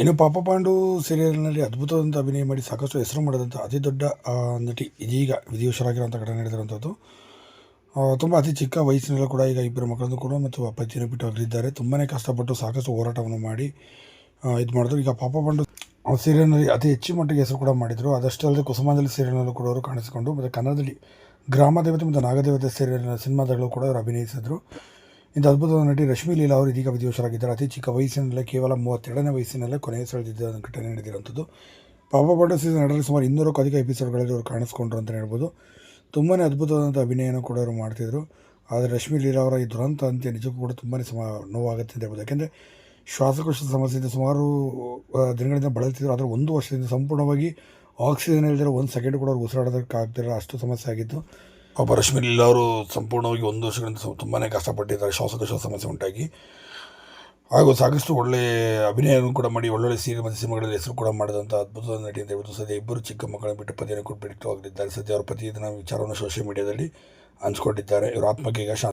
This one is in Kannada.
ಇನ್ನು ಪಾಪ ಪಾಂಡು ಸೀರಿಯಲ್ನಲ್ಲಿ ಅದ್ಭುತವಾದಂಥ ಅಭಿನಯ ಮಾಡಿ ಸಾಕಷ್ಟು ಹೆಸರು ಮಾಡಿದಂಥ ಅತಿ ದೊಡ್ಡ ನಟಿ ಇದೀಗ ವಿಧಿವಶರಾಗಿರುವಂಥ ಘಟನೆ ನಡೆದಿರುವಂಥದ್ದು. ತುಂಬ ಅತಿ ಚಿಕ್ಕ ವಯಸ್ಸಿನಲ್ಲೂ ಕೂಡ ಈಗ ಇಬ್ಬರು ಮಕ್ಕಳನ್ನು ಕೂಡ ಮತ್ತು ಪತಿಯನ್ನು ಬಿಟ್ಟು ಅಗಲಿದ್ದಾರೆ. ತುಂಬಾ ಕಷ್ಟಪಟ್ಟು ಸಾಕಷ್ಟು ಹೋರಾಟವನ್ನು ಮಾಡಿ ಇದು ಮಾಡಿದ್ರು. ಈಗ ಪಾಪ ಪಾಂಡು ಸೀರಿಯಲ್ನಲ್ಲಿ ಅತಿ ಹೆಚ್ಚು ಮಟ್ಟಿಗೆ ಹೆಸರು ಕೂಡ ಮಾಡಿದರು. ಅದಷ್ಟೇ ಅಲ್ಲದೆ ಕುಸುಮಾಂಜಲಿ ಸೀರಿಯಲ್ನಲ್ಲೂ ಕೂಡ ಅವರು ಕಾಣಿಸಿಕೊಂಡು ಮತ್ತು ಕನ್ನಡದಲ್ಲಿ ಗ್ರಾಮದೇವತೆ ಮತ್ತು ನಾಗದೇವತೆ ಸಿನಿಮಾದಲ್ಲೂ ಕೂಡ ಅವರು ಅಭಿನಯಿಸಿದರು. ಇಂಥ ಅದ್ಭುತವಾದ ನಟಿ ರಶ್ಮಿ ಲೀಲಾ ಅವರು ಇದೀಗ ವಿಧಿವಶರಾಗಿದ್ದಾರೆ. ಅತಿ ಚಿಕ್ಕ ವಯಸ್ಸಿನಲ್ಲೇ ಕೇವಲ 32ನೇ ವಯಸ್ಸಿನಲ್ಲೇ ಕೊನೆಯ ಸೆಳೆದಿದ್ದ ಘಟನೆ ನಡೆದಿರುವಂಥದ್ದು. ಪಾಪ ಪಾಂಡು ಸೀಸನ್ 2ರಲ್ಲಿ ಸುಮಾರು 200ಕ್ಕೂ ಅಧಿಕ ಎಪಿಸೋಡ್ಗಳಲ್ಲಿ ಅವರು ಕಾಣಿಸ್ಕೊಂಡ್ರು ಅಂತಲೇ ಹೇಳ್ಬೋದು. ತುಂಬಾ ಅದ್ಭುತವಾದಂಥ ಅಭಿನಯನ ಕೂಡ ಅವರು ಮಾಡ್ತಿದ್ರು. ಆದರೆ ರಶ್ಮಿ ಲೀಲಾ ಅವರ ಈ ದುರಂತ ಅಂತ್ಯ ನಿಜಕ್ಕೂ ಕೂಡ ತುಂಬಾ ನೋವಾಗುತ್ತೆ ಅಂತ ಹೇಳ್ಬೋದು. ಯಾಕೆಂದರೆ ಶ್ವಾಸಕೋಶದ ಸಮಸ್ಯೆಯಿಂದ ಸುಮಾರು ದಿನಗಳಿಂದ ಬಳಲ್ತಿದ್ರು. ಆದರೆ 1 ವರ್ಷದಿಂದ ಸಂಪೂರ್ಣವಾಗಿ ಆಕ್ಸಿಜನ್ ಇಲ್ಲದಿರೋ 1 ಸೆಕೆಂಡ್ ಕೂಡ ಅವ್ರು ಉಸಿರಾಡೋದಕ್ಕಾಗ್ತಿರೋ ಅಷ್ಟು ಸಮಸ್ಯೆ ಆಗಿತ್ತು. ಪಾಪ ರಶ್ಮಿ ಲೀಲಾ ಅವರು ಸಂಪೂರ್ಣವಾಗಿ 1 ವರ್ಷಗಳಿಂದ ತುಂಬಾ ಕಷ್ಟಪಟ್ಟಿದ್ದಾರೆ ಶ್ವಾಸಕೋಶ ಸಮಸ್ಯೆ ಉಂಟಾಗಿ. ಹಾಗೂ ಸಾಕಷ್ಟು ಒಳ್ಳೆಯ ಅಭಿನಯವನ್ನು ಕೂಡ ಮಾಡಿ ಒಳ್ಳೊಳ್ಳೆ ಸೀರಿಯಲ್ ಮತ್ತು ಸಿನಿಮಾಗಳಲ್ಲಿ ಹೆಸರು ಕೂಡ ಮಾಡಿದಂಥ ಅದ್ಭುತವಾದ ನಟಿ ಅಂತ ಹೇಳ್ಬೋದು. ಸದ್ಯ ಇಬ್ಬರು ಚಿಕ್ಕ ಮಕ್ಕಳನ್ನು ಬಿಟ್ಟು ಪತಿಯನ್ನು ಕೊಟ್ಟು ಬಿಟ್ಟು ಹೋಗಲಿದ್ದಾರೆ. ಸದ್ಯ ಅವರ ಪತಿ ಇದನ್ನು ವಿಚಾರವನ್ನು ಸೋಷಿಯಲ್ ಮೀಡಿಯಾದಲ್ಲಿ ಹಂಚ್ಕೊಂಡಿದ್ದಾರೆ. ಇವರ ಆತ್ಮಕ್ಕೆ ಈಗ